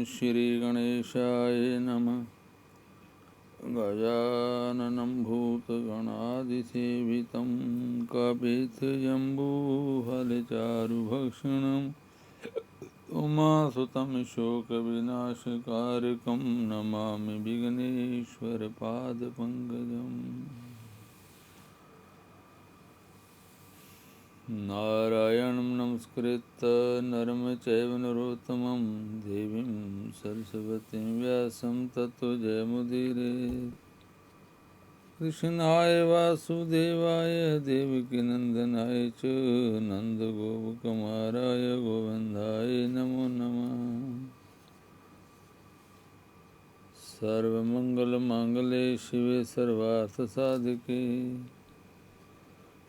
श्रीगणेशाय नमः। गजाननं भूतगणादिसेवितं कपितजम्बूफलचारुभक्षणम् उमासुतं शोकविनाशकारकं नमामि विघ्नेश्वरपादपङ्कजम्। नारायणं नमस्कृत्य नरं चैव नरोत्तमं देवीं सरस्वतीं व्यासं ततो जयमुदीरयेत्। कृष्णाय वासुदेवाय देवकीनन्दनाय च नन्दगोपकुमाराय गोविन्दाय नमो नमः। सर्वमङ्गलमाङ्गल्ये शिवे सर्वार्थसाधिके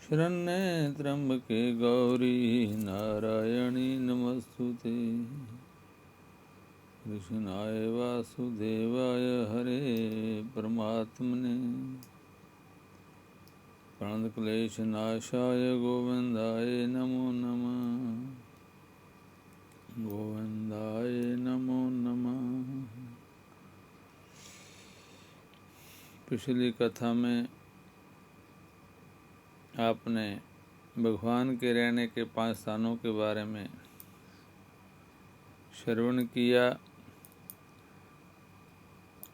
शरण्ये त्र्यम्बके गौरी नारायणी नमस्तुते। कृष्णाय वासुदेवाय हरे परमात्मने प्रणतक्लेशनाशाय गोविन्दाय नमो नमः। गोविन्दाय नमो नमः। पिछली कथा में आपने भगवान के रहने के 5 स्थानों के बारे में श्रवण किया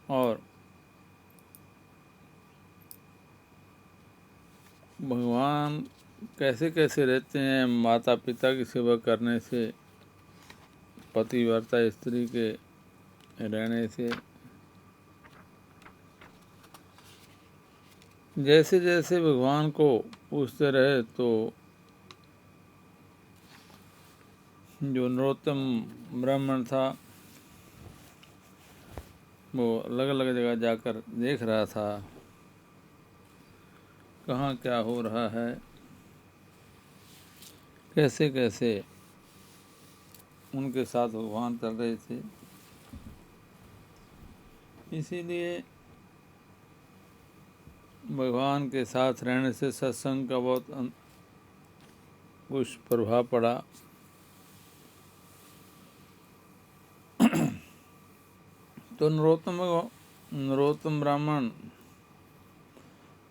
और भगवान कैसे कैसे रहते हैं। माता पिता की सेवा करने से, पतिव्रता स्त्री के रहने से, जैसे जैसे भगवान को पूछते रहे तो जो नरोत्तम ब्राह्मण था वो अलग अलग जगह जाकर देख रहा था कहाँ क्या हो रहा है, कैसे कैसे उनके साथ भगवान चल रहे थे। इसीलिए भगवान के साथ रहने से सत्संग का बहुत कुछ प्रभाव पड़ा। तो नरोत्तम ब्राह्मण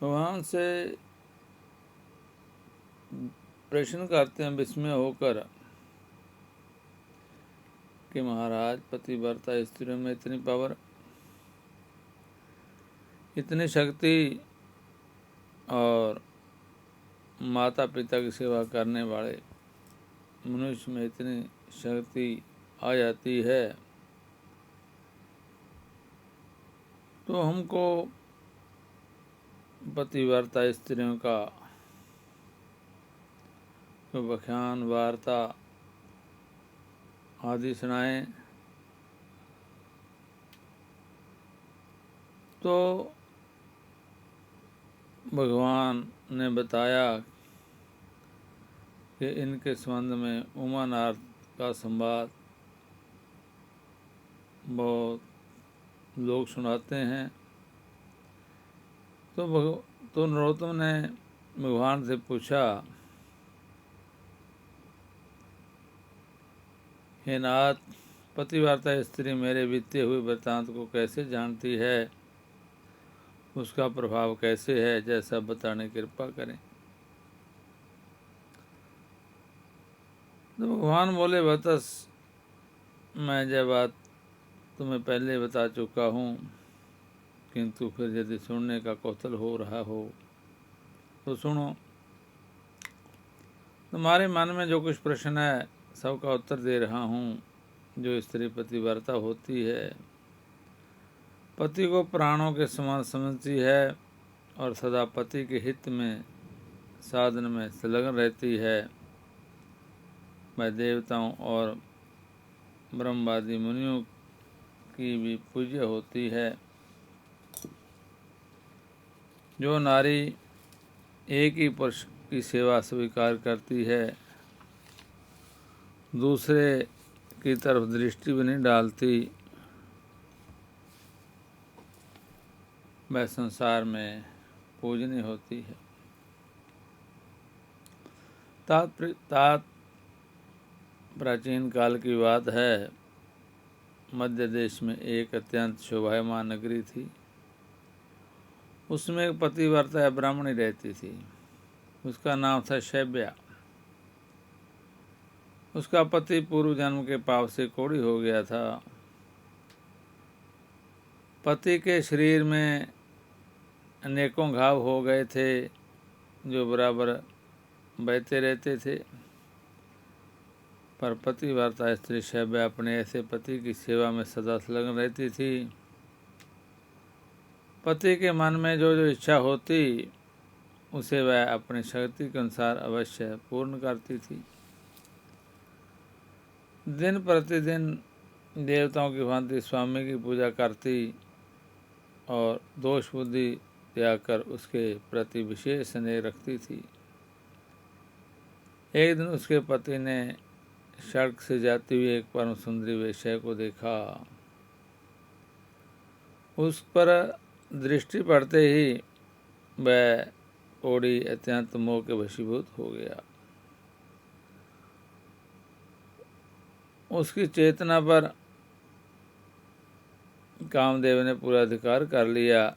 भगवान से प्रश्न करते हैं विस्मय होकर कि महाराज, पतिव्रता स्त्रियों में इतनी पावर, इतनी शक्ति और माता पिता की सेवा करने वाले मनुष्य में इतनी शक्ति आ जाती है, तो हमको पतिव्रता स्त्रियों का तो व्याख्यान, वार्ता आदि सुनाएं। तो भगवान ने बताया कि इनके संबंध में उमानाथ का संवाद बहुत लोग सुनाते हैं। तो नरोत्तम ने भगवान से पूछा, हे नाथ, पतिव्रता स्त्री मेरे बीते हुए वृत्तांत को कैसे जानती है, उसका प्रभाव कैसे है, जैसा बताने की कृपा करें। तो भगवान बोले, बतस, मैं यह बात तुम्हें पहले बता चुका हूँ, किंतु फिर यदि सुनने का कौतूहल हो रहा हो तो सुनो। तुम्हारे मन में जो कुछ प्रश्न है सबका उत्तर दे रहा हूँ। जो स्त्री पतिव्रता होती है, पति को प्राणों के समान समझती है और सदा पति के हित में साधन में संलग्न रहती है, वह देवताओं और ब्रह्मादि मुनियों की भी पूज्य होती है। जो नारी एक ही पुरुष की सेवा स्वीकार करती है, दूसरे की तरफ दृष्टि भी नहीं डालती, वह संसार में पूजनीय होती है। प्राचीन काल की बात है मध्य देश में एक अत्यंत शोभायमान नगरी थी। उसमें एक पतिव्रता ब्राह्मणी रहती थी। उसका नाम था शैब्या। उसका पति पूर्व जन्म के पाप से कोढ़ी हो गया था। पति के शरीर में अनेकों घाव हो गए थे जो बराबर बहते रहते थे, पर पतिव्रता स्त्री शैब्या अपने ऐसे पति की सेवा में सदा संलग्न रहती थी। पति के मन में जो जो इच्छा होती उसे वह अपनी शक्ति के अनुसार अवश्य पूर्ण करती थी। दिन प्रतिदिन देवताओं की भांति स्वामी की पूजा करती और दोष बुद्धि त्याग कर उसके प्रति विशेष स्नेह रखती थी। एक दिन उसके पति ने सड़क से जाती हुई एक परम सुंदरी वेश्या को देखा। उस पर दृष्टि पड़ते ही वह कोढ़ी अत्यंत मोह के वशीभूत हो गया। उसकी चेतना पर कामदेव ने पूरा अधिकार कर लिया।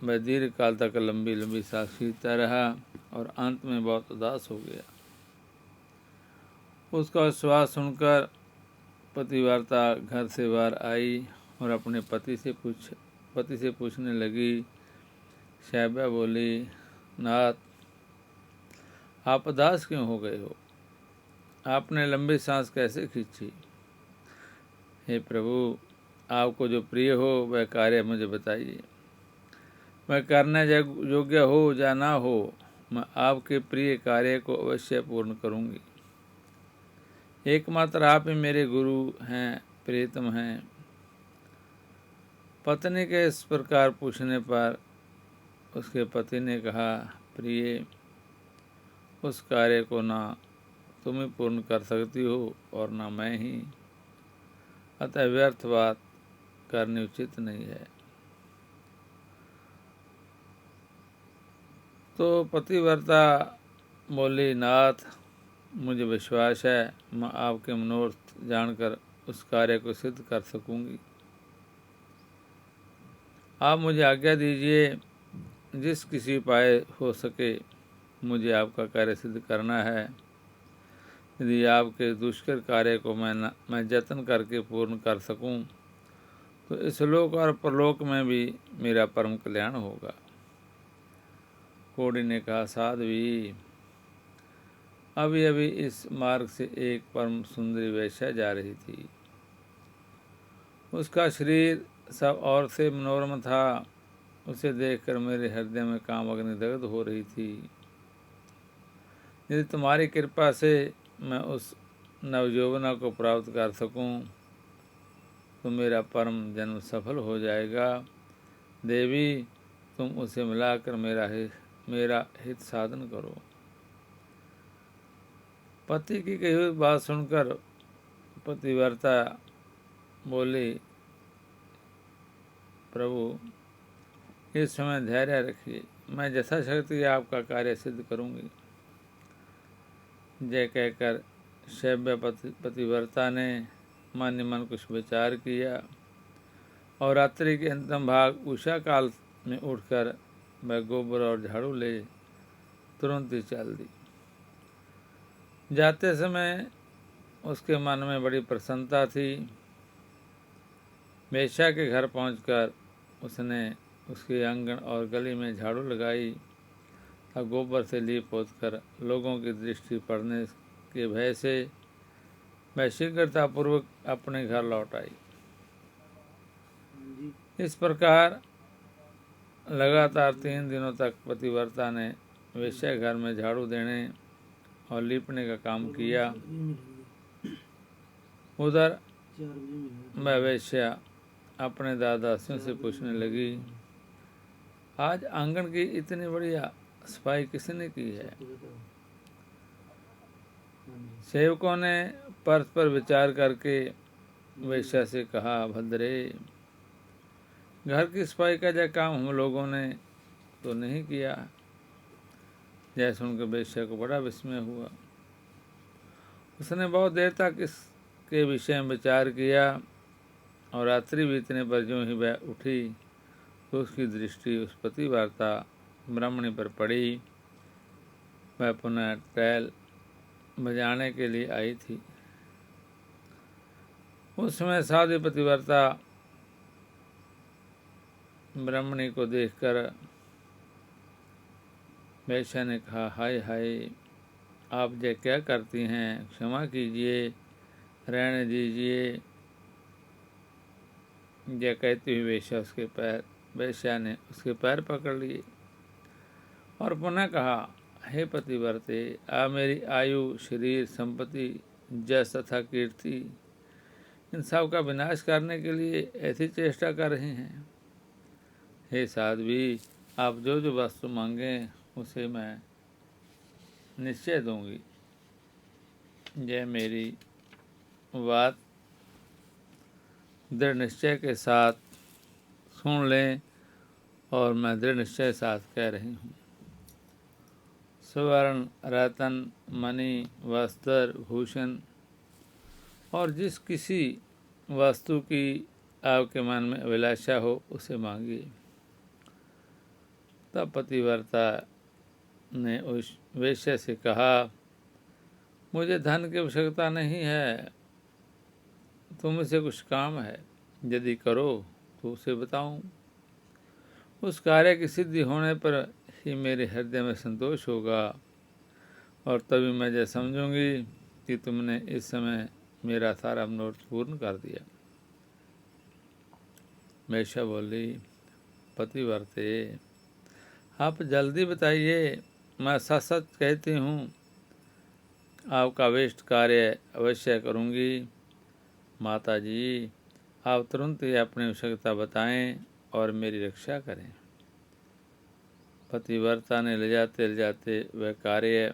वह दीर्घ काल तक लंबी लंबी सांस खींचता रहा और अंत में बहुत उदास हो गया। उसका श्वास सुनकर पतिव्रता घर से बाहर आई और अपने पति से पूछने लगी। शैब्या बोली, नाथ, आप उदास क्यों हो गए हो? आपने लंबी सांस कैसे खींची? हे प्रभु, आपको जो प्रिय हो वह कार्य मुझे बताइए। मैं करने योग्य हो या ना हो, मैं आपके प्रिय कार्य को अवश्य पूर्ण करूंगी। एकमात्र आप ही मेरे गुरु हैं, प्रियतम हैं। पत्नी के इस प्रकार पूछने पर उसके पति ने कहा, प्रिय, उस कार्य को ना तुम ही पूर्ण कर सकती हो और ना मैं ही, अतः व्यर्थ बात करनी उचित नहीं है। तो पतिव्रता बोली, नाथ, मुझे विश्वास है मैं आपके मनोरथ जानकर उस कार्य को सिद्ध कर सकूंगी। आप मुझे आज्ञा दीजिए, जिस किसी उपाय हो सके मुझे आपका कार्य सिद्ध करना है। यदि आपके दुष्कर कार्य को मैं जतन करके पूर्ण कर सकूं तो इस लोक और परलोक में भी मेरा परम कल्याण होगा। कोढ़ी ने कहा, साध्वी, अभी अभी इस मार्ग से एक परम सुंदरी वेश्या जा रही थी। उसका शरीर सब और से मनोरम था। उसे देखकर मेरे हृदय में काम अग्नि दग्ध हो रही थी। यदि तुम्हारी कृपा से मैं उस नवयौवना को प्राप्त कर सकूं तो मेरा परम जन्म सफल हो जाएगा। देवी, तुम उसे मिलाकर मेरा हित साधन करो। पति की कही हुई बात सुनकर पतिव्रता बोली, प्रभु, इस समय धैर्य रखिए, मैं यथाशक्ति आपका कार्य सिद्ध करूंगी। जय कहकर शैब्या पतिव्रता ने मन ही मन कुछ विचार किया और रात्रि के अंतिम भाग उषा काल में उठकर वह गोबर और झाड़ू ले तुरंत ही चल दी। जाते समय उसके मन में बड़ी प्रसन्नता थी। वेश्या के घर पहुंचकर उसने उसके आंगन और गली में झाड़ू लगाई और गोबर से लीप पोत कर लोगों की दृष्टि पड़ने के भय से वह शीघ्रतापूर्वक अपने घर लौट आई। इस प्रकार लगातार 3 दिनों तक पतिव्रता ने वेश्या घर में झाड़ू देने और लीपने का काम किया। उधर वह वेश्या अपने दादासियों से पूछने लगी, आज आंगन की इतनी बढ़िया सफाई किसने की है? सेवकों ने परस्पर विचार करके वेश्या से कहा, भद्रे, घर की सफाई का यह काम हम लोगों ने तो नहीं किया। यह सुनकर वेश्या को बड़ा विस्मय हुआ। उसने बहुत देर तक इसके विषय में विचार किया और रात्रि बीतने पर ज्यों ही वह उठी तो उसकी दृष्टि उस पतिव्रता ब्राह्मणी पर पड़ी। वह पुनः टैल बजाने के लिए आई थी। उस समय साधु पतिव्रता ब्राह्मणी को देखकर वैश्या ने कहा, हाय हाय, आप ये क्या करती हैं? क्षमा कीजिए, रहने दीजिए। यह कहती हुई वैश्या ने उसके पैर पकड़ लिए और पुनः कहा, हे पतिव्रते, आप मेरी आयु, शरीर, संपत्ति, जस तथा कीर्ति, इन सब का विनाश करने के लिए ऐसी चेष्टा कर रहे हैं। हे साध्वी, आप जो जो वस्तु मांगें उसे मैं निश्चय दूंगी। यह मेरी बात दृढ़ निश्चय के साथ सुन लें और मैं दृढ़ निश्चय के साथ कह रही हूँ। स्वर्ण, रतन, मणि, वस्त्र, भूषण और जिस किसी वस्तु की आपके मन में अभिलाषा हो उसे मांगिए। तब पतिव्रता ने उस वेश्या से कहा, मुझे धन की आवश्यकता नहीं है, तुमसे कुछ काम है, यदि करो तो उसे बताऊं। उस कार्य की सिद्धि होने पर ही मेरे हृदय में संतोष होगा और तभी मैं यह समझूंगी कि तुमने इस समय मेरा सारा मनोरथ पूर्ण कर दिया। वेश्या बोली, पतिव्रते, आप जल्दी बताइए, मैं सच सच कहती हूँ, आपका अभीष्ट कार्य अवश्य करूँगी। माता जी, आप तुरंत ही अपनी आवश्यकता बताएं और मेरी रक्षा करें। पतिव्रता ने ले जाते वह कार्य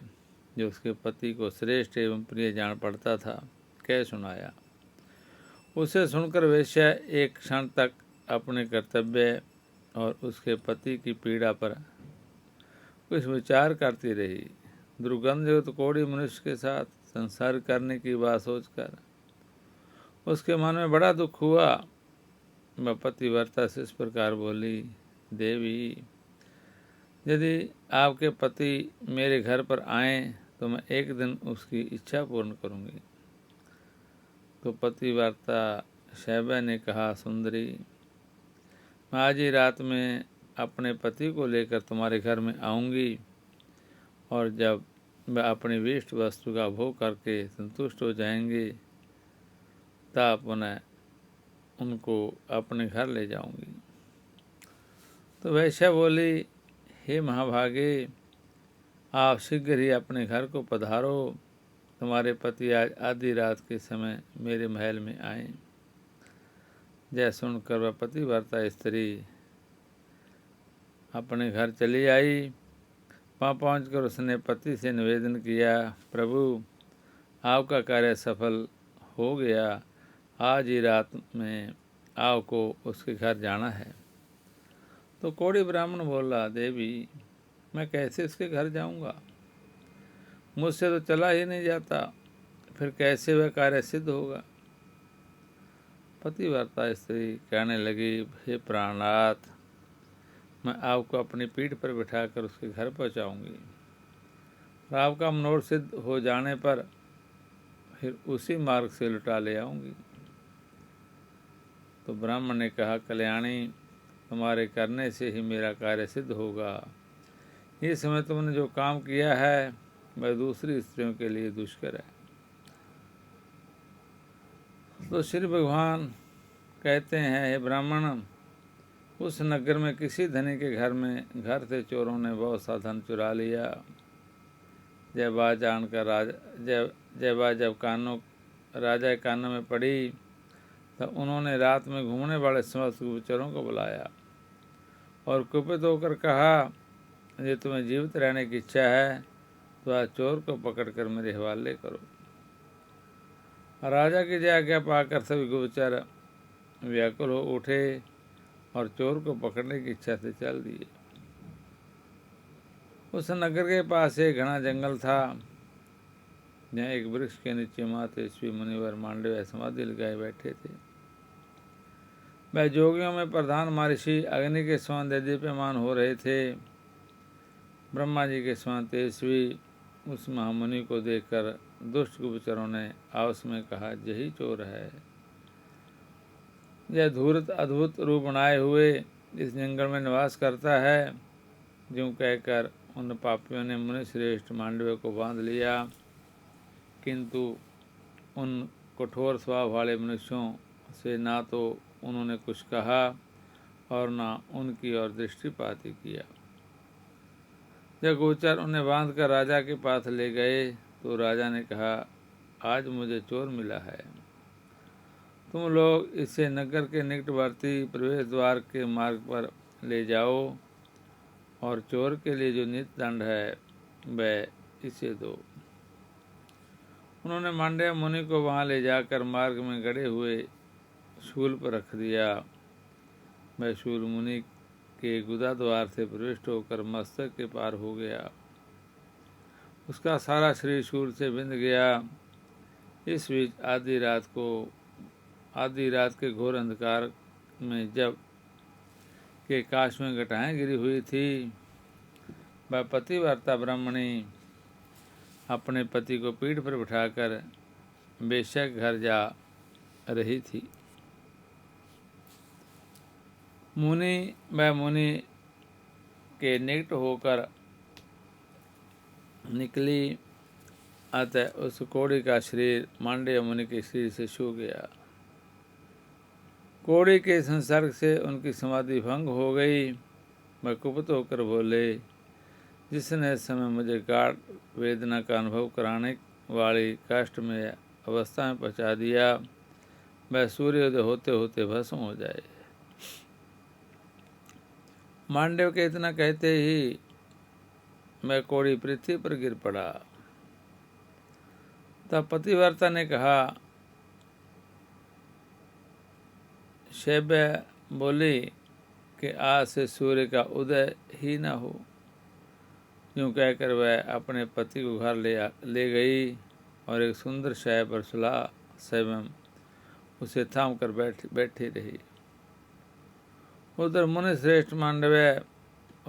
जो उसके पति को श्रेष्ठ एवं प्रिय जान पड़ता था कह सुनाया। उसे सुनकर वेश्या एक क्षण तक अपने कर्तव्य और उसके पति की पीड़ा पर कुछ विचार करती रही। दुर्गंधयुक्त कोढ़ी मनुष्य के साथ संसार करने की बात सोचकर उसके मन में बड़ा दुख हुआ। वह पतिव्रता से इस प्रकार बोली, देवी, यदि आपके पति मेरे घर पर आएं तो मैं एक दिन उसकी इच्छा पूर्ण करूंगी। तो पतिव्रता शैब्या ने कहा, सुंदरी, मैं आज ही रात में अपने पति को लेकर तुम्हारे घर में आऊंगी और जब वह अपनी विष्ट वस्तु का भोग करके संतुष्ट हो जाएंगे तब पुनः उनको अपने घर ले जाऊंगी। तो वैश्या बोली, हे महाभागे, आप शीघ्र ही अपने घर को पधारो। तुम्हारे पति आज आधी रात के समय मेरे महल में आए। यह सुनकर वह पतिव्रता स्त्री अपने घर चली आई। वहाँ पहुँचकर उसने पति से निवेदन किया, प्रभु, आपका कार्य सफल हो गया, आज ही रात में आपको उसके घर जाना है। तो कोढ़ी ब्राह्मण बोला, देवी, मैं कैसे उसके घर जाऊंगा? मुझसे तो चला ही नहीं जाता, फिर कैसे वह कार्य सिद्ध होगा? पतिव्रता स्त्री कहने लगी, हे प्राणनाथ, मैं आपको अपनी पीठ पर बिठाकर उसके घर पहुंचाऊंगी और आपका मनोरथ सिद्ध हो जाने पर फिर उसी मार्ग से लौटा ले आऊंगी। तो ब्राह्मण ने कहा, कल्याणी, तुम्हारे करने से ही मेरा कार्य सिद्ध होगा। इस समय तुमने जो काम किया है वह दूसरी स्त्रियों के लिए दुष्कर है। तो श्री भगवान कहते हैं, हे ब्राह्मण, उस नगर में किसी धनी के घर से चोरों ने बहुत सा धन चुरा लिया। जब बात जानकर जब राजा कानों में पड़ी तो उन्होंने रात में घूमने वाले समस्त गुप्तचरों को बुलाया और कुपित होकर कहा, यदि तुम्हें जीवित रहने की इच्छा है तो आज चोर को पकड़कर मेरे हवाले करो। राजा की आज्ञा पाकर सभी गुप्तचर व्याकुल हो उठे और चोर को पकड़ने की इच्छा से चल दिए। उस नगर के पास एक घना जंगल था, जहाँ एक वृक्ष के नीचे मातेश्वी मुनिवर मांडव्य समाधि लगाए बैठे थे। वह जोगियों में प्रधान महर्षि अग्नि के समान दीप्यमान हो रहे थे। ब्रह्मा जी के समान तेजस्वी उस महामुनि को देखकर दुष्ट गुप्तचरों ने आपस में कहा, यही चोर है। यह धूर्त अद्भुत रूप बनाए हुए इस जंगल में निवास करता है। यूं कहकर उन पापियों ने मुनि श्रेष्ठ मांडव्य को बांध लिया, किंतु उन कठोर स्वभाव वाले मनुष्यों से ना तो उन्होंने कुछ कहा और ना उनकी ओर दृष्टिपात ही किया। जब गोचर उन्हें बांधकर राजा के पास ले गए तो राजा ने कहा, आज मुझे चोर मिला है। तुम लोग इसे नगर के निकटवर्ती प्रवेश द्वार के मार्ग पर ले जाओ और चोर के लिए जो नित दंड है वह इसे दो। उन्होंने मांडव्य मुनि को वहां ले जाकर मार्ग में गड़े हुए शूल पर रख दिया। वह शूल मुनि के गुदा द्वार से प्रविष्ट होकर मस्तक के पार हो गया। उसका सारा शरीर शूल से बिंध गया। इस बीच आधी रात के घोर अंधकार में जब के काश में घटाएं गिरी हुई थी, वह पतिव्रता ब्राह्मणी अपने पति को पीठ पर बिठाकर वेश्या के घर जा रही थी। मुनि के निकट होकर निकली, अतः उस कोड़ी का शरीर मांडव्य मुनि के शरीर से छू गया। कोड़ी के संसर्ग से उनकी समाधि भंग हो गई। वह कुपित होकर बोले, जिसने इस समय मुझे गाढ़ वेदना का अनुभव कराने वाली कष्टमय अवस्था में पहुंचा दिया, वह सूर्योदय होते होते भस्म हो जाए। मांडव के इतना कहते ही मैं कोड़ी पृथ्वी पर गिर पड़ा। तब पतिव्रता ने कहा, शैब्य बोली कि आज से सूर्य का उदय ही न हो। यूं कहकर वह अपने पति को घर ले गई और एक सुंदर शय पर सुला स्वयं उसे थाम कर बैठी रही। उधर मुनि श्रेष्ठ मांडव्य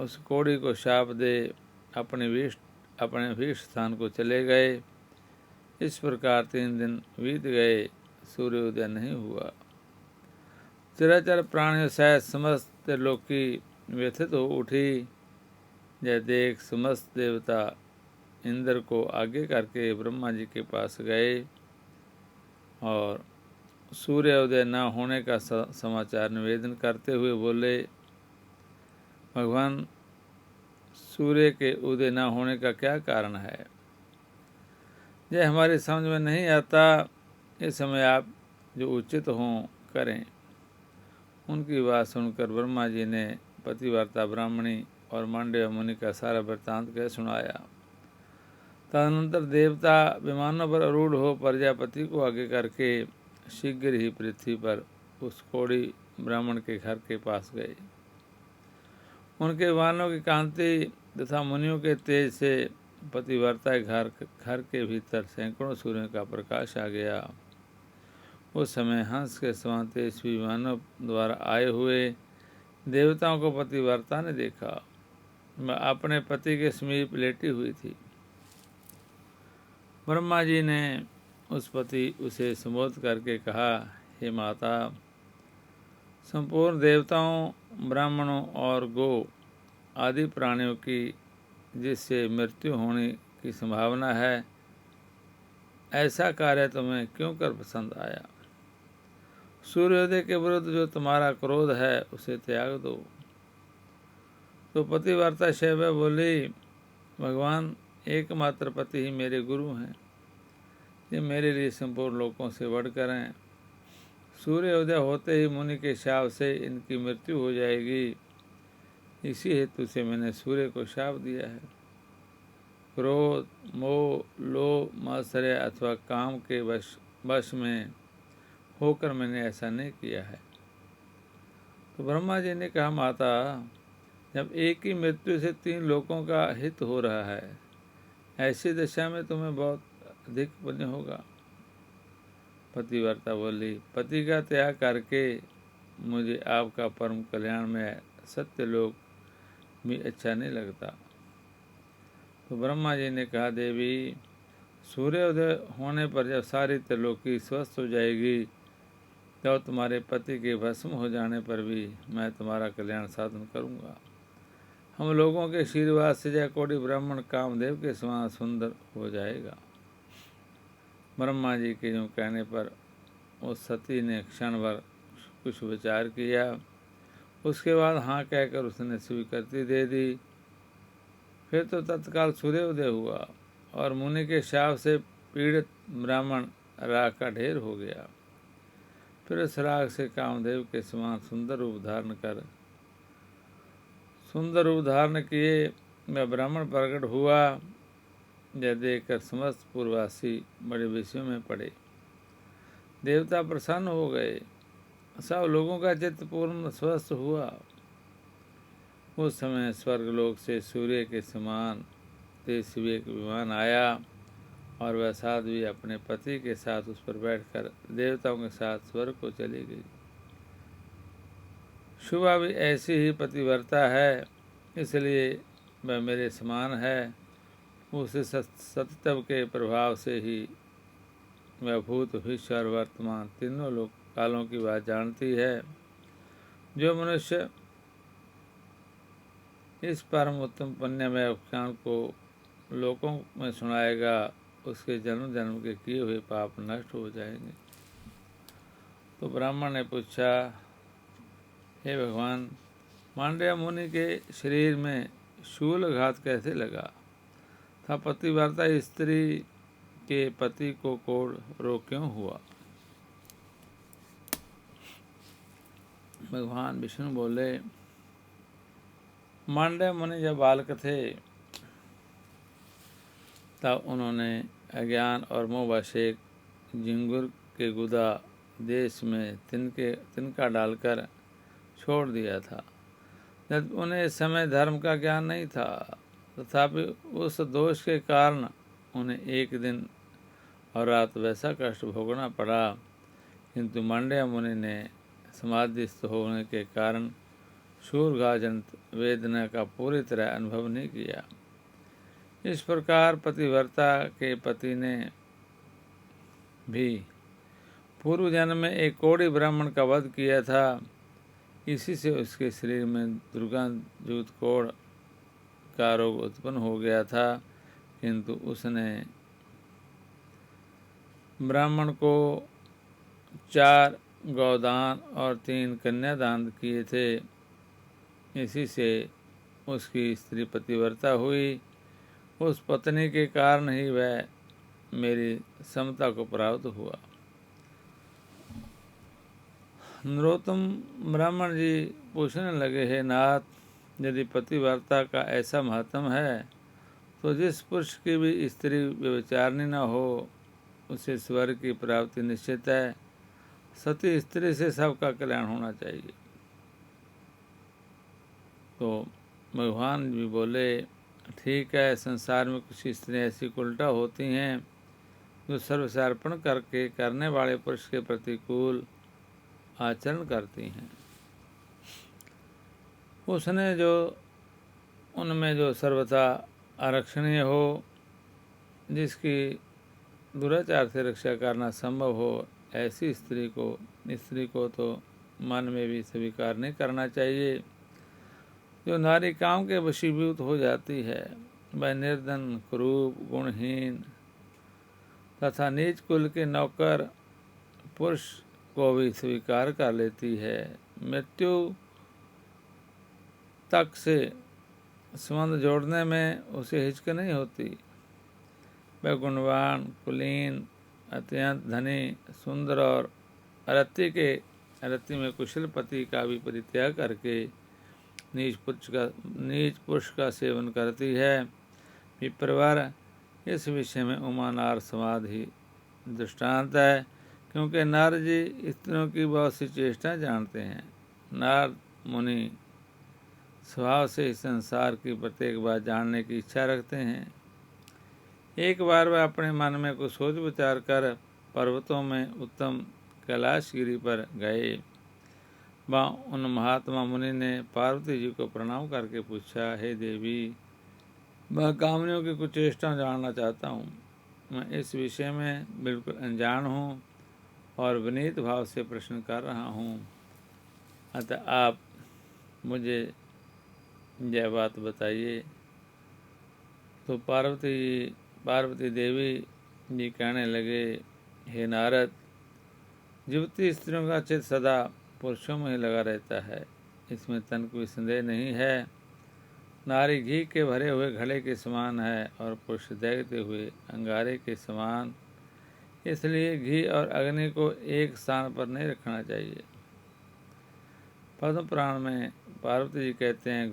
उस कोड़ी को शाप दे अपने भीष्ट स्थान को चले गए। इस प्रकार 3 दिन बीत गए, सूर्योदय नहीं हुआ। चराचर प्राणियों सहित समस्त लोकी व्यथित हो उठी। यह देख समस्त देवता इंद्र को आगे करके ब्रह्मा जी के पास गए और सूर्योदय न होने का समाचार निवेदन करते हुए बोले, भगवान, सूर्य के उदय न होने का क्या कारण है? यह हमारी समझ में नहीं आता। इस समय आप जो उचित हों करें। उनकी बात सुनकर ब्रह्मा जी ने पतिव्रता ब्राह्मणी और मांडव्य मुनि का सारा वृत्तांत कह सुनाया। तदनंतर देवता विमानों पर आरूढ़ हो प्रजापति को आगे करके शीघ्र ही पृथ्वी पर उस कोड़ी ब्राह्मण के घर के पास गए। उनके विमानों की कांति तथा मुनियों के तेज से पतिव्रता घर के भीतर सैकड़ों सूर्यों का प्रकाश आ गया। उस समय हंस के समान तेजस्वी विमानों द्वारा आए हुए देवताओं को पतिव्रता ने देखा। वह अपने पति के समीप लेटी हुई थी। ब्रह्मा जी ने उसे संबोध करके कहा, हे माता, संपूर्ण देवताओं, ब्राह्मणों और गो आदि प्राणियों की जिससे मृत्यु होने की संभावना है, ऐसा कार्य तुम्हें क्यों कर पसंद आया? सूर्योदय के विरुद्ध जो तुम्हारा क्रोध है उसे त्याग दो। तो पतिव्रता शैब्य बोली, भगवान, एकमात्र पति ही मेरे गुरु हैं। ये मेरे लिए संपूर्ण लोकों से बढ़कर हैं। सूर्योदय होते ही मुनि के शाप से इनकी मृत्यु हो जाएगी। इसी हेतु से मैंने सूर्य को शाप दिया है। क्रोध, मोह, लोभ, मात्सर्य अथवा काम के वश में होकर मैंने ऐसा नहीं किया है। तो ब्रह्मा जी ने कहा, माता, जब एक ही मृत्यु से 3 लोकों का हित हो रहा है, ऐसी दशा में तुम्हें बहुत अधिक पुण्य होगा। पतिव्रता बोली, पति का त्याग करके मुझे आपका परम कल्याण में सत्य लोक भी अच्छा नहीं लगता। तो ब्रह्मा जी ने कहा, देवी, सूर्योदय होने पर जब सारी त्रिलोकी स्वस्थ हो जाएगी, तब तुम्हारे पति के भस्म हो जाने पर भी मैं तुम्हारा कल्याण साधन करूँगा। हम लोगों के आशीर्वाद से जय कोटि ब्राह्मण कामदेव के समान सुंदर हो जाएगा। ब्रह्मा जी के यूँ कहने पर उस सती ने क्षण भर कुछ विचार किया। उसके बाद हाँ कहकर उसने स्वीकृति दे दी। फिर तो तत्काल सूर्योदय हुआ और मुनि के शाप से पीड़ित ब्राह्मण राग का ढेर हो गया। फिर उस राग से कामदेव के समान सुंदर रूप धारण किए वह ब्राह्मण प्रकट हुआ। यह देखकर समस्त पूर्ववासी बड़े विषयों में पड़े। देवता प्रसन्न हो गए, सब लोगों का चित्त पूर्ण स्वस्थ हुआ। उस समय स्वर्गलोक से सूर्य के समान तेजस्वी एक विमान आया और वह साध्वी अपने पति के साथ उस पर बैठकर देवताओं के साथ स्वर्ग को चली गई। शुभा भी ऐसी ही पतिव्रता है, इसलिए वह मेरे समान है। उसे सततव के प्रभाव से ही वह भूत भविष्य और वर्तमान तीनों लोक कालों की बात जानती है। जो मनुष्य इस परम उत्तम पुण्यमय उपाख्यान को लोकों में सुनाएगा, उसके जन्म जन्म के किए हुए पाप नष्ट हो जाएंगे। तो ब्राह्मण ने पूछा, हे भगवान, मांडव्य मुनि के शरीर में शूलघात कैसे लगा था? पतिव्रता स्त्री के पति को कोढ़ रोग क्यों हुआ? भगवान विष्णु बोले, मांडव्य मुनि जब बालक थे तब उन्होंने अज्ञान और मोहवश एक झिंगुर के गुदा देश में तिनका डालकर छोड़ दिया था। जब उन्हें इस समय धर्म का ज्ञान नहीं था, तथापि उस दोष के कारण उन्हें एक दिन और रात वैसा कष्ट भोगना पड़ा। किंतु मांडव्य मुनि ने समाधिस्थ होने के कारण शूलघाजनित वेदना का पूरी तरह अनुभव नहीं किया। इस प्रकार पतिव्रता के पति ने भी पूर्व जन्म में एक कोढ़ी ब्राह्मण का वध किया था। इसी से उसके शरीर में दुर्गंधयुक्त कोढ़ का रोग उत्पन्न हो गया था। किंतु उसने ब्राह्मण को 4 गौदान और 3 कन्यादान किए थे। इसी से उसकी स्त्री पतिव्रता हुई। उस पत्नी के कारण ही वह मेरी समता को प्राप्त हुआ। नरोत्तम ब्राह्मण जी पूछने लगे, हे नाथ, यदि पतिव्रता का ऐसा महत्व है तो जिस पुरुष की भी स्त्री व्यभिचारिणी न हो उसे स्वर्ग की प्राप्ति निश्चित है। सती स्त्री से सबका कल्याण होना चाहिए। तो भगवान भी बोले, ठीक है, संसार में कुछ स्त्रियाँ ऐसी उल्टा होती हैं जो सर्वसमर्पण करके करने वाले पुरुष के प्रतिकूल आचरण करती हैं। उसने जो उनमें जो सर्वथा आरक्षणीय हो, जिसकी दुराचार से रक्षा करना संभव हो, ऐसी स्त्री को तो मन में भी स्वीकार नहीं करना चाहिए। जो नारी काम के वशीभूत हो जाती है, वह निर्धन, क्रूप, गुणहीन तथा नीच कुल के नौकर पुरुष को भी स्वीकार कर लेती है। मृत्यु तक से संबंध जोड़ने में उसे हिचक नहीं होती। वह गुणवान, कुलीन, अत्यंत धनी, सुंदर और अरति में कुशल पति का भी परित्याग करके नीच पुरुष का सेवन करती है। विप्रवर, इस विषय में उमा नार समाध ही दृष्टांत है, क्योंकि नारद जी स्त्रियों की बहुत सी चेष्टा जानते हैं। नारद मुनि स्वभाव से इस संसार की प्रत्येक बात जानने की इच्छा रखते हैं। एक बार वह अपने मन में कुछ सोच विचार कर पर्वतों में उत्तम कैलाशगिरी पर गए। वहाँ उन महात्मा मुनि ने पार्वती जी को प्रणाम करके पूछा, हे देवी, मैं कामनियों की कुछ चेष्टा जानना चाहता हूँ। मैं इस विषय में बिल्कुल अनजान हूँ और विनीत भाव से प्रश्न कर रहा हूँ, अतः आप मुझे यह बात बताइए। तो पार्वती देवी जी कहने लगे, हे नारद, युवती स्त्रियों का चित्त सदा पुरुषों में ही लगा रहता है, इसमें तन कोई संदेह नहीं है। नारी घी के भरे हुए घड़े के समान है और पुरुष देखते हुए अंगारे के समान, इसलिए घी और अग्नि को एक स्थान पर नहीं रखना चाहिए। पद्म पुराण में पार्वती जी कहते हैं,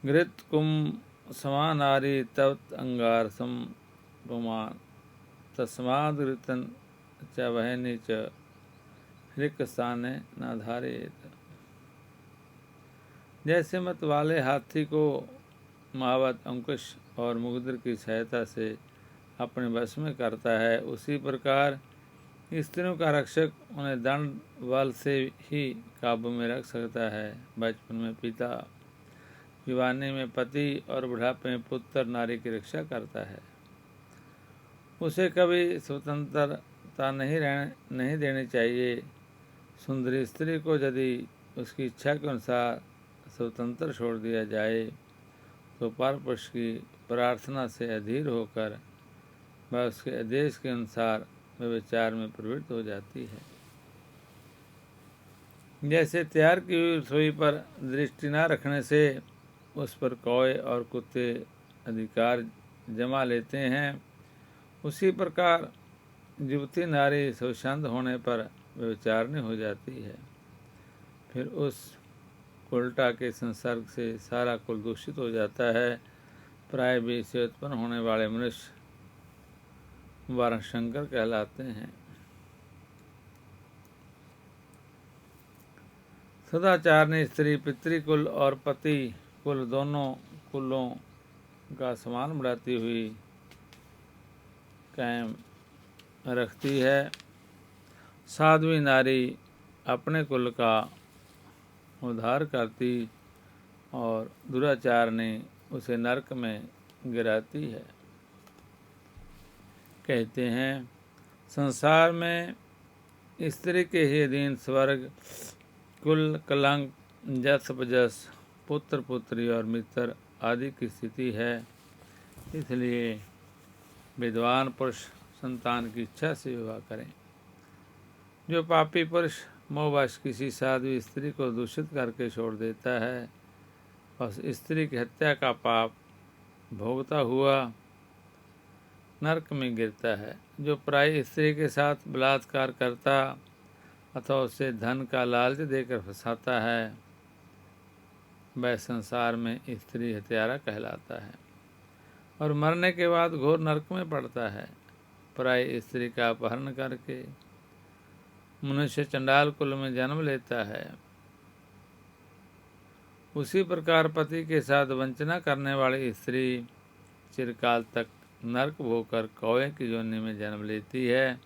घृत कुम समा नारी तव अंगार सम पुमान तस्माद घृतन च वहनी च हृक स्थाने न धारेत। जैसे मत वाले हाथी को महावत अंकुश और मुगदर की सहायता से अपने वश में करता है, उसी प्रकार स्त्रियों का रक्षक उन्हें दंड बल से ही काबू में रख सकता है। बचपन में पिता, युवानी में पति और बुढ़ापे में पुत्र नारी की रक्षा करता है। उसे कभी स्वतंत्रता नहीं देनी चाहिए। सुंदरी स्त्री को यदि उसकी इच्छा के अनुसार स्वतंत्र छोड़ दिया जाए तो परपुरुष की प्रार्थना से अधीर होकर वह उसके आदेश के अनुसार व्यभिचार में प्रवृत्त हो जाती है। जैसे तैयार की हुई रसोई पर दृष्टि न रखने से उस पर कौवे और कुत्ते अधिकार जमा लेते हैं, उसी प्रकार युवती नारी स्वच्छंद होने पर व्यभिचारिणी हो जाती है। फिर उस उल्टा के संसर्ग से सारा कुल दूषित हो जाता है। प्राय भी से उत्पन्न होने वाले मनुष्य वर्णशंकर कहलाते हैं। सदाचारणी स्त्री पितृकुल और पति कुल दोनों कुलों का समान बढ़ाती हुई कायम रखती है। साध्वी नारी अपने कुल का उद्धार करती और दुराचारणी उसे नरक में गिराती है। कहते हैं, संसार में स्त्री के ही अधीन स्वर्ग, कुल, कलंक, जस बजस, पुत्र पुत्री और मित्र आदि की स्थिति है। इसलिए विद्वान पुरुष संतान की इच्छा से विवाह करें। जो पापी पुरुष मोहवश किसी साध्वी स्त्री को दूषित करके छोड़ देता है, उस स्त्री की हत्या का पाप भोगता हुआ नरक में गिरता है। जो पराई स्त्री के साथ बलात्कार करता अथवा उसे धन का लालच देकर फंसाता है, वह संसार में स्त्री हत्यारा कहलाता है और मरने के बाद घोर नरक में पड़ता है। पराई स्त्री का अपहरण करके मनुष्य चंडाल कुल में जन्म लेता है। उसी प्रकार पति के साथ वंचना करने वाली स्त्री चिरकाल तक नरक भोगकर कौवे की योनि में जन्म लेती है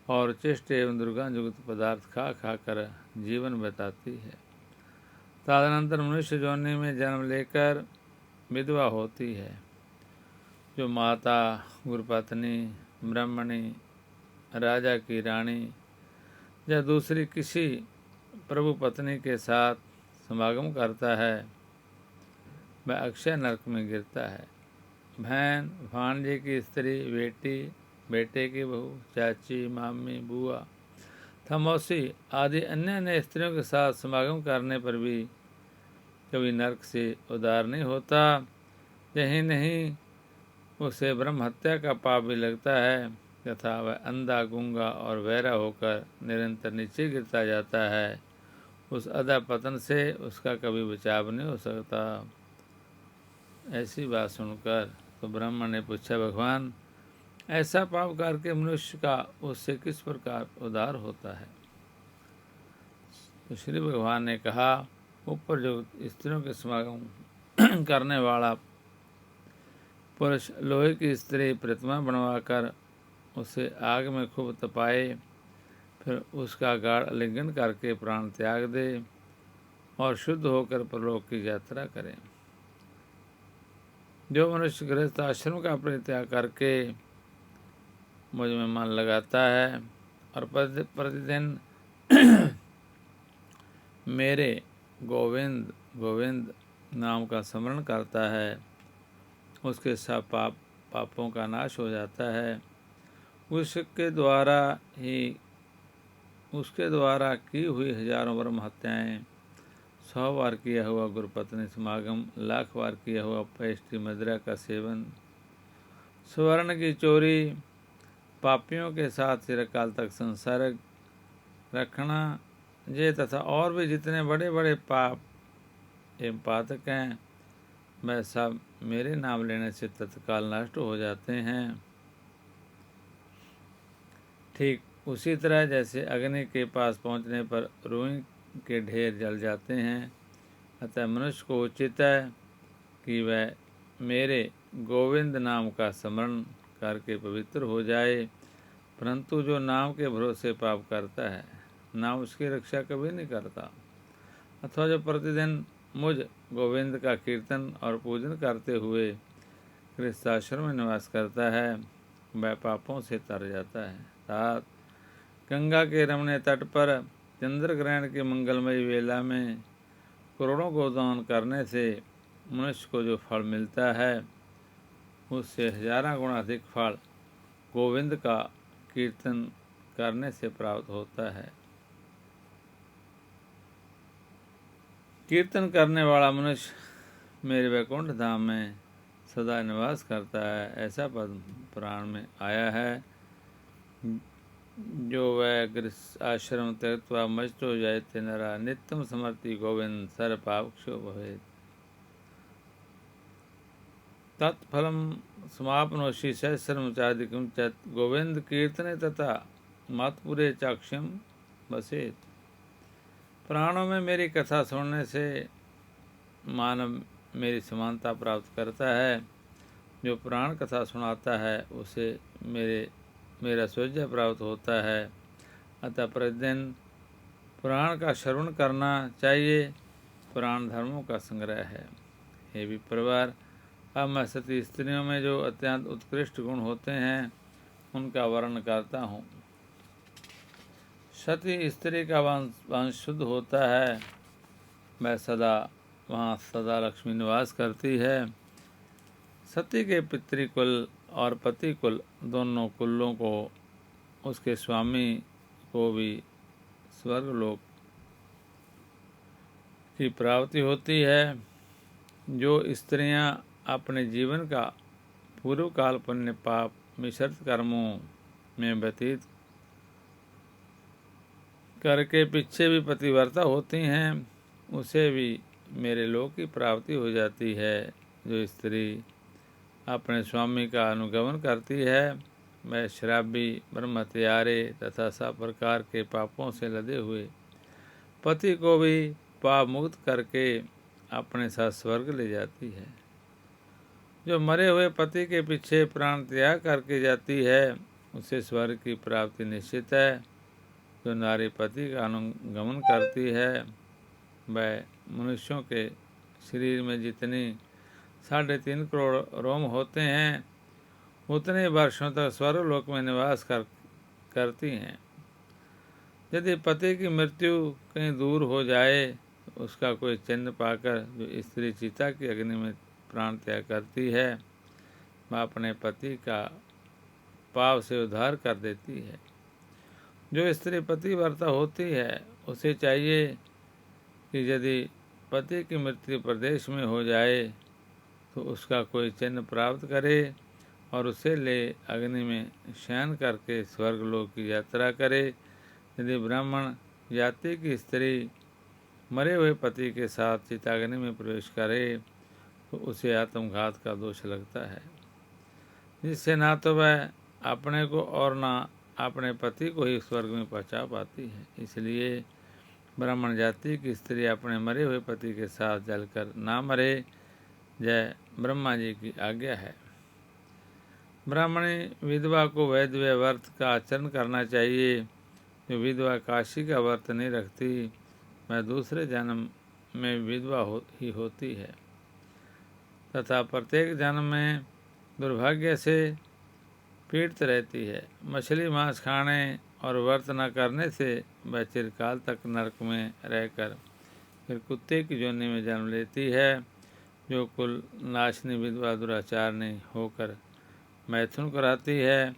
और चिष्ट एवं दुर्गंध युक्त पदार्थ खा कर जीवन बिताती है। तदनंतर मनुष्य योनि में जन्म लेकर विधवा होती है। जो माता, गुरुपत्नी, ब्राह्मणी, राजा की रानी या दूसरी किसी प्रभु पत्नी के साथ समागम करता है, वह अक्षय नरक में गिरता है। बहन, भांजे की स्त्री, बेटी, बेटे की बहू, चाची, मामी, बुआ, थमौसी आदि अन्य स्त्रियों के साथ समागम करने पर भी कभी नरक से उद्धार नहीं होता। यही नहीं, उसे ब्रह्म हत्या का पाप भी लगता है तथा वह अंधा, गूंगा और बहरा होकर निरंतर नीचे गिरता जाता है। उस अधा पतन से उसका कभी बचाव नहीं हो सकता। ऐसी बात सुनकर तो ब्रह्मा ने पूछा, भगवान, ऐसा पाप करके मनुष्य का उससे किस प्रकार उद्धार होता है? तो श्री भगवान ने कहा, ऊपर जो स्त्रियों के समागम करने वाला पुरुष लोहे की स्त्री प्रतिमा बनवाकर उसे आग में खूब तपाए, फिर उसका गाढ़ आलिंगन करके प्राण त्याग दे और शुद्ध होकर परलोक की यात्रा करें। जो मनुष्य गृहस्थ आश्रम का परित्याग करके मुझ में मन लगाता है और प्रतिदिन मेरे गोविंद गोविंद नाम का स्मरण करता है, उसके सब पापों का नाश हो जाता है। उसके द्वारा की हुई हजारों ब्रह्म हत्याएँ, 100 बार किया हुआ गुरुपत्नी समागम, लाख बार किया हुआ पेस्ट्री मदिरा का सेवन, स्वर्ण की चोरी, पापियों के साथ चिरकाल तक संसर्ग रखना, ये तथा और भी जितने बड़े बड़े पाप एवं पातक हैं, वह सब मेरे नाम लेने से तत्काल नष्ट हो जाते हैं। ठीक उसी तरह जैसे अग्नि के पास पहुंचने पर रुई के ढेर जल जाते हैं, अतः मनुष्य को उचित है कि वह मेरे गोविंद नाम का स्मरण करके पवित्र हो जाए। परंतु जो नाम के भरोसे पाप करता है, नाम उसकी रक्षा कभी नहीं करता। अथवा जो प्रतिदिन मुझ गोविंद का कीर्तन और पूजन करते हुए गृहस्थाश्रम में निवास करता है, वह पापों से तर जाता है। अर्थात गंगा के रमणीय तट पर चंद्र ग्रहण की मंगलमयी वेला में करोड़ों को दान करने से मनुष्य को जो फल मिलता है, उससे हजारों गुना अधिक फल गोविंद का कीर्तन करने से प्राप्त होता है। कीर्तन करने वाला मनुष्य मेरे वैकुंठ धाम में सदा निवास करता है, ऐसा पद पुराण में आया है। जो वह गृह आश्रम त्यक्त्वा मजतो जयते नरा नित्यम समर्ति गोविंद सर पावक्षो भवेत्। तत्फलम समापनोषि सहस्रमुचादिकं च गोविंद कीर्तने तथा मातपुरे चाक्षम बसेत। प्राणों में मेरी कथा सुनने से मानव मेरी समानता प्राप्त करता है। जो प्राण कथा सुनाता है उसे मेरा स्वज्य प्राप्त होता है। अतः प्रतिदिन पुराण का श्रवण करना चाहिए। पुराण धर्मों का संग्रह है। हे भी परिवार, अब मैं सती स्त्रियों में जो अत्यंत उत्कृष्ट गुण होते हैं उनका वर्णन करता हूँ। सती स्त्री का वंश शुद्ध होता है, वह वहाँ सदा लक्ष्मी निवास करती है। सती के पितृकुल और पति कुल दोनों कुलों को उसके स्वामी को भी स्वर्गलोक की प्राप्ति होती है। जो स्त्रियां अपने जीवन का पूर्व काल पुण्य पाप मिश्रित कर्मों में व्यतीत करके पीछे भी पतिव्रता होती हैं, उसे भी मेरे लोक की प्राप्ति हो जाती है। जो स्त्री अपने स्वामी का अनुगमन करती है, वह शराबी, ब्रह्मत्यारे तथा सब प्रकार के पापों से लदे हुए पति को भी पाप मुक्त करके अपने साथ स्वर्ग ले जाती है। जो मरे हुए पति के पीछे प्राण त्याग करके जाती है, उसे स्वर्ग की प्राप्ति निश्चित है। जो नारी पति का अनुगमन करती है, वह मनुष्यों के शरीर में जितनी 3.5 करोड़ रोम होते हैं, उतने वर्षों तक स्वर्गलोक में निवास करती हैं। यदि पति की मृत्यु कहीं दूर हो जाए, उसका कोई चिन्ह पाकर जो स्त्री चिता की अग्नि में प्राण त्याग करती है, वह अपने पति का पाप से उद्धार कर देती है। जो स्त्री पतिव्रता होती है, उसे चाहिए कि यदि पति की मृत्यु प्रदेश में हो जाए तो उसका कोई चिन्ह प्राप्त करे और उसे ले अग्नि में शयन करके स्वर्गलोक की यात्रा करे। यदि ब्राह्मण जाति की स्त्री मरे हुए पति के साथ चिताग्नि में प्रवेश करे तो उसे आत्मघात का दोष लगता है, जिससे ना तो वह अपने को और ना अपने पति को ही स्वर्ग में पहुंचा पाती है। इसलिए ब्राह्मण जाति की स्त्री अपने मरे हुए पति के साथ जलकर ना मरे, जय ब्रह्मा जी की आज्ञा है। ब्राह्मणी विधवा को वैध व्रत का आचरण करना चाहिए जो विधवा काशी का व्रत नहीं रखती वह दूसरे जन्म में विधवा ही होती है तथा प्रत्येक जन्म में दुर्भाग्य से पीड़ित रहती है। मछली मांस खाने और व्रत न करने से वह चिरकाल तक नरक में रहकर फिर कुत्ते की योनि में जन्म लेती है। जो कुल नाशनी विधवा दुराचारणी होकर मैथुन कराती है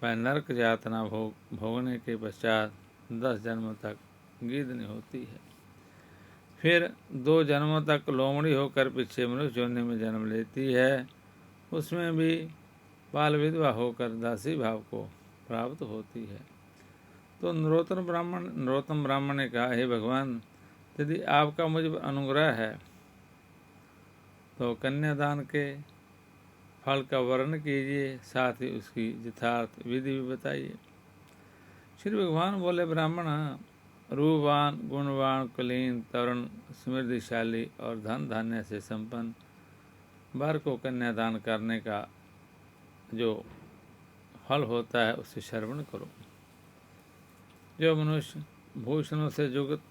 वह नरक यातना भोगने के पश्चात 10 जन्मों तक गीदनी होती है। फिर 2 जन्मों तक लोमड़ी होकर पीछे मनुष्य योनि में जन्म लेती है। उसमें भी बाल विधवा होकर दासी भाव को प्राप्त होती है। तो नरोत्तम ब्राह्मण ने कहा, हे भगवान, यदि आपका मुझ पर अनुग्रह है तो कन्यादान के फल का वर्णन कीजिए, साथ ही उसकी यथार्थ विधि भी बताइए। श्री भगवान बोले, ब्राह्मण, रूपवान, गुणवान, कुलीन, तरुण, समृद्धिशाली और धन धान्य से संपन्न वर को कन्यादान करने का जो फल होता है उसे श्रवण करो। जो मनुष्य भूषणों से युक्त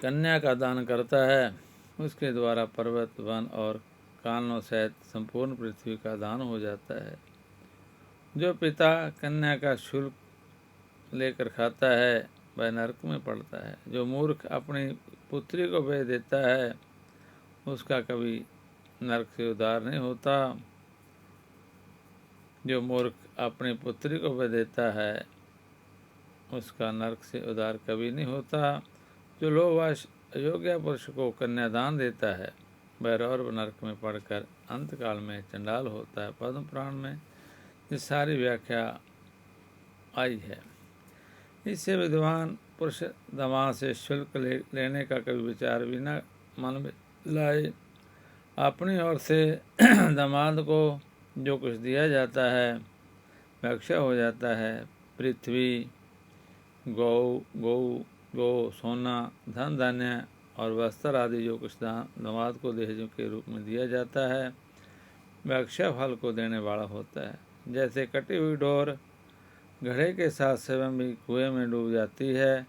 कन्या का दान करता है उसके द्वारा पर्वत, वन और कानों सहित संपूर्ण पृथ्वी का दान हो जाता है। जो पिता कन्या का शुल्क लेकर खाता है वह नरक में पड़ता है। जो मूर्ख अपनी पुत्री को भेज देता है उसका कभी नरक से उद्धार नहीं होता। जो मूर्ख अपनी पुत्री को भेज देता है उसका नरक से उद्धार कभी नहीं होता। जो लोभवश अयोग्य पुरुष को कन्यादान देता है वह रौरव नरक में पड़कर अंतकाल में चंडाल होता है। पद्म पुराण में इस सारी व्याख्या आई है। इससे विद्वान पुरुष दामाद से शुल्क लेने का कभी विचार भी न मन में लाए। अपनी ओर से दामाद को जो कुछ दिया जाता है वह अक्षय हो जाता है। पृथ्वी, गौ, सोना, धन धान्य और वस्त्र आदि जो कुछ दामाद को दहेज के रूप में दिया जाता है वह अक्षय फल को देने वाला होता है। जैसे कटी हुई डोर घड़े के साथ स्वयं भी कुएं में डूब जाती है,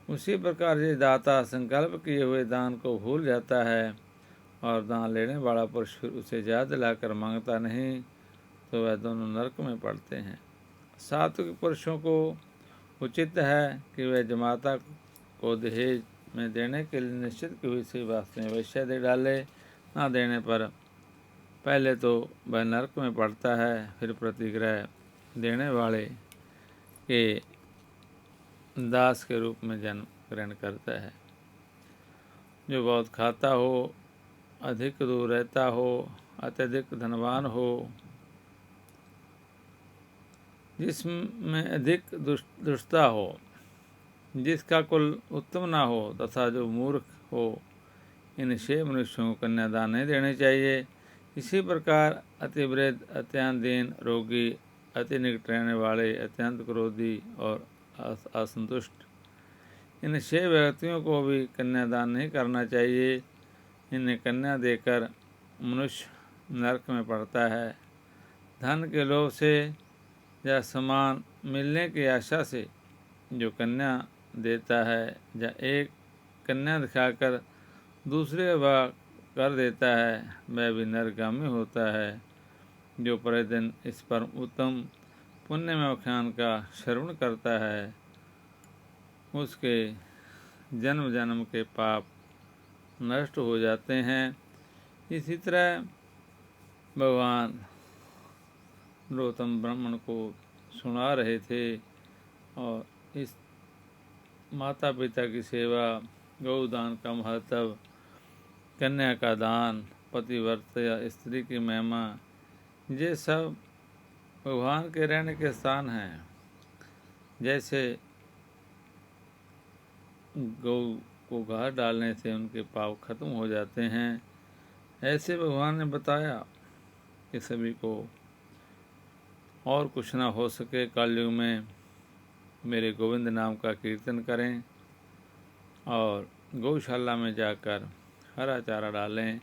उसी प्रकार ये दाता संकल्प किए हुए दान को भूल जाता है और दान लेने वाला पुरुष फिर उसे याद दिलाकर मांगता नहीं तो वह दोनों नरक में पड़ते हैं। सात्विक पुरुषों को उचित है कि वह जमाता को दहेज में देने के लिए निश्चित की हुई सी वस्तुएं अवश्य दे डाले। न देने पर पहले तो वह नरक में पड़ता है, फिर प्रतिग्रह देने वाले के दास के रूप में जन्म ग्रहण करता है। जो बहुत खाता हो, अधिक दूर रहता हो, अत्यधिक धनवान हो, जिसमें अधिक दुष्टता हो, जिसका कुल उत्तम ना हो तथा जो मूर्ख हो, इन 6 मनुष्यों को कन्यादान नहीं देने चाहिए। इसी प्रकार अति वृद्ध, अत्यंत दीन, रोगी, अति निकट रहने वाले, अत्यंत क्रोधी और असंतुष्ट, इन 6 व्यक्तियों को भी कन्यादान नहीं करना चाहिए। इन्हें कन्या देकर मनुष्य नरक में पड़ता है। धन के लोभ से या समान मिलने की आशा से जो कन्या देता है या एक कन्या दिखाकर दूसरे विवाह कर देता है वह भी नरगामी होता है। जो प्रतिदिन इस पर उत्तम पुण्य में व्याख्यान का श्रवण करता है उसके जन्म जन्म के पाप नष्ट हो जाते हैं। इसी तरह भगवान नरोत्तम ब्राह्मण को सुना रहे थे और इस माता पिता की सेवा, गौदान का महत्व, कन्या का दान, पतिव्रत या स्त्री की महिमा, ये सब भगवान के रहने के स्थान हैं। जैसे गौ को घास डालने से उनके पाप खत्म हो जाते हैं, ऐसे भगवान ने बताया कि सभी को और कुछ ना हो सके कलयुग में मेरे गोविंद नाम का कीर्तन करें और गौशाला में जाकर हरा चारा डालें,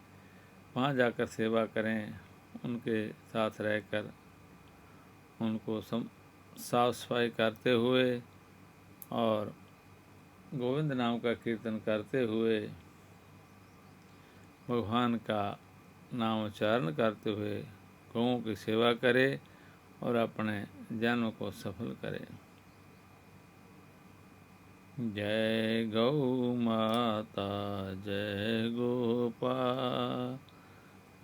वहाँ जाकर सेवा करें, उनके साथ रहकर उनको साफ सफाई करते हुए और गोविंद नाम का कीर्तन करते हुए, भगवान का नाम उच्चारण करते हुए गौओं की सेवा करे और अपने जन्म को सफल करे। जय गौ माता जय गोपाल,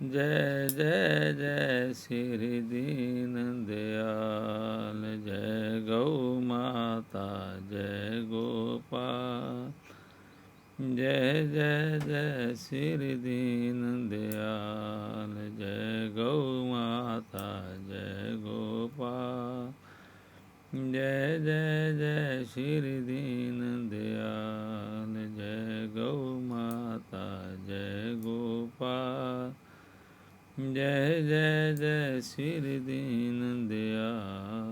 जय जय जय श्री दीन दयाल। जय गौ माता जय गोपाल, जय जय जय श्री दीन दयाल। जय गौ माता जय गोपाल, जय जय जय श्री दीन दयाल। जय गौ माता जय गोपाल, जय जय जय श्री दीन दयाल।